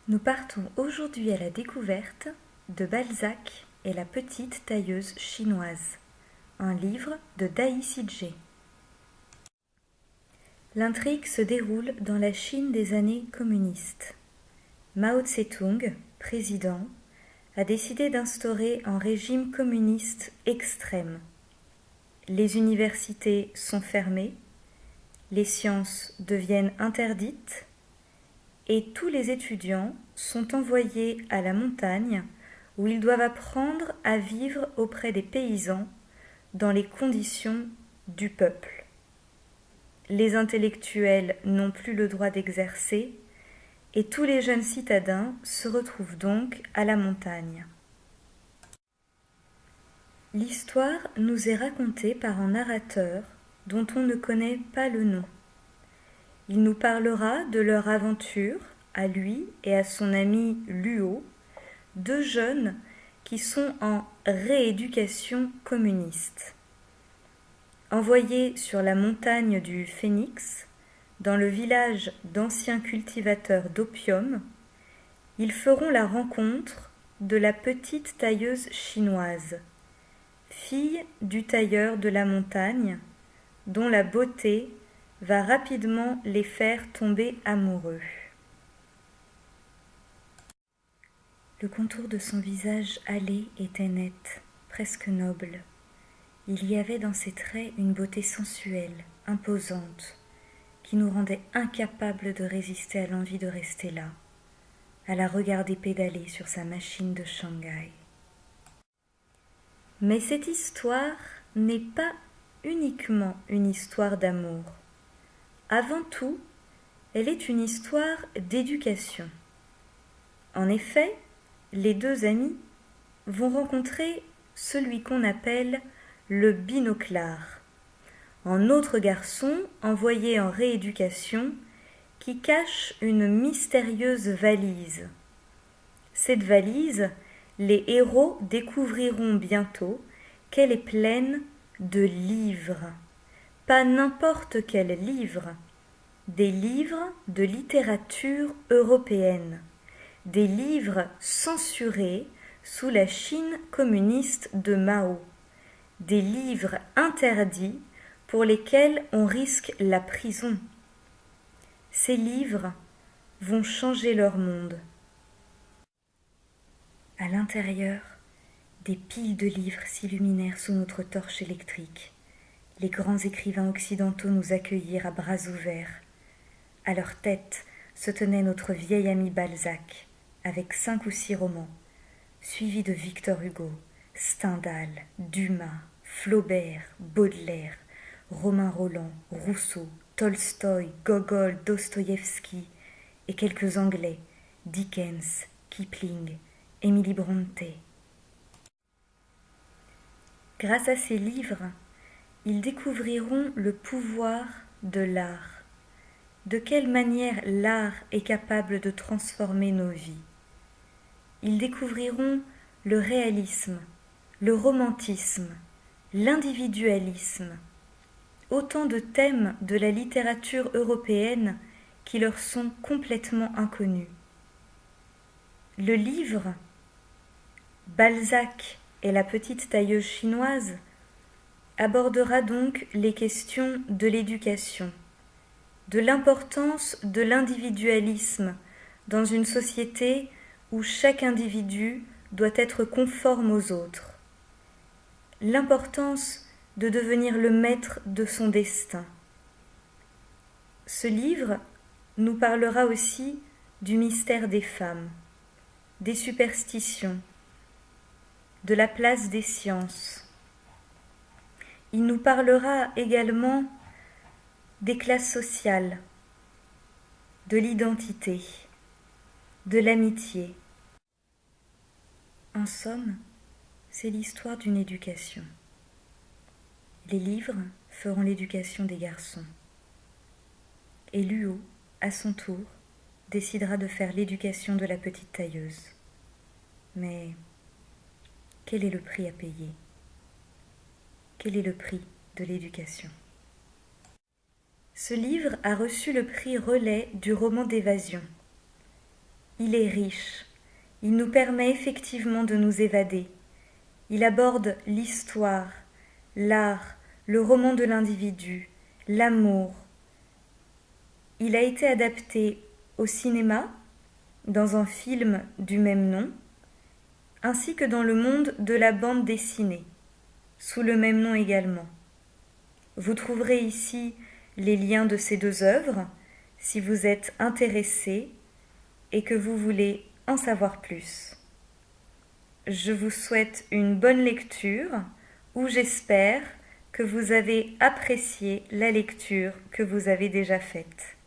Nous partons aujourd'hui à la découverte de Balzac et la petite tailleuse chinoise, un livre de Dai Sijie. L'intrigue se déroule dans la Chine des années communistes. Mao Tse-tung, président, a décidé d'instaurer un régime communiste extrême. Les universités sont fermées, les sciences deviennent interdites et tous les étudiants sont envoyés à la montagne où ils doivent apprendre à vivre auprès des paysans dans les conditions du peuple. Les intellectuels n'ont plus le droit d'exercer et tous les jeunes citadins se retrouvent donc à la montagne. L'histoire nous est racontée par un narrateur dont on ne connaît pas le nom. Il nous parlera de leur aventure, à lui et à son ami Luo, deux jeunes qui sont en rééducation communiste. Envoyés sur la montagne du Phénix, dans le village d'anciens cultivateurs d'opium, ils feront la rencontre de la petite tailleuse chinoise, fille du tailleur de la montagne, dont la beauté va rapidement les faire tomber amoureux. Le contour de son visage hâlé était net, presque noble. Il y avait dans ses traits une beauté sensuelle, imposante, qui nous rendait incapables de résister à l'envie de rester là, à la regarder pédaler sur sa machine de Shanghai. Mais cette histoire n'est pas uniquement une histoire d'amour. Avant tout, elle est une histoire d'éducation. En effet, les deux amis vont rencontrer celui qu'on appelle le binoclard, un autre garçon envoyé en rééducation qui cache une mystérieuse valise. Cette valise, les héros découvriront bientôt qu'elle est pleine de livres. Pas n'importe quel livre, des livres de littérature européenne, des livres censurés sous la Chine communiste de Mao, des livres interdits pour lesquels on risque la prison. Ces livres vont changer leur monde. À l'intérieur, des piles de livres s'illuminèrent sous notre torche électrique. Les grands écrivains occidentaux nous accueillirent à bras ouverts. À leur tête se tenait notre vieil ami Balzac, avec 5 ou 6 romans, suivis de Victor Hugo, Stendhal, Dumas, Flaubert, Baudelaire, Romain Rolland, Rousseau, Tolstoï, Gogol, Dostoïevski et quelques Anglais, Dickens, Kipling, Emily Brontë. Grâce à ces livres, ils découvriront le pouvoir de l'art. De quelle manière l'art est capable de transformer nos vies. Ils découvriront le réalisme, le romantisme, l'individualisme, autant de thèmes de la littérature européenne qui leur sont complètement inconnus. Le livre Balzac et la petite tailleuse chinoise abordera donc les questions de l'éducation, de l'importance de l'individualisme dans une société où chaque individu doit être conforme aux autres, l'importance de devenir le maître de son destin. Ce livre nous parlera aussi du mystère des femmes, des superstitions, de la place des sciences. Il nous parlera également des classes sociales, de l'identité, de l'amitié. En somme, c'est l'histoire d'une éducation. Les livres feront l'éducation des garçons. Et Luo, à son tour, décidera de faire l'éducation de la petite tailleuse. Mais quel est le prix à payer? Quel est le prix de l'éducation? Ce livre a reçu le prix Relais du roman d'évasion. il est riche. Il nous permet effectivement de nous évader. Il aborde l'histoire, l'art, le roman de l'individu, l'amour. Il a été adapté au cinéma, dans un film du même nom, ainsi que dans le monde de la bande dessinée, sous le même nom également. Vous trouverez ici les liens de ces deux œuvres, si vous êtes intéressé et que vous voulez en savoir plus. Je vous souhaite une bonne lecture, ou j'espère que vous avez apprécié la lecture que vous avez déjà faite.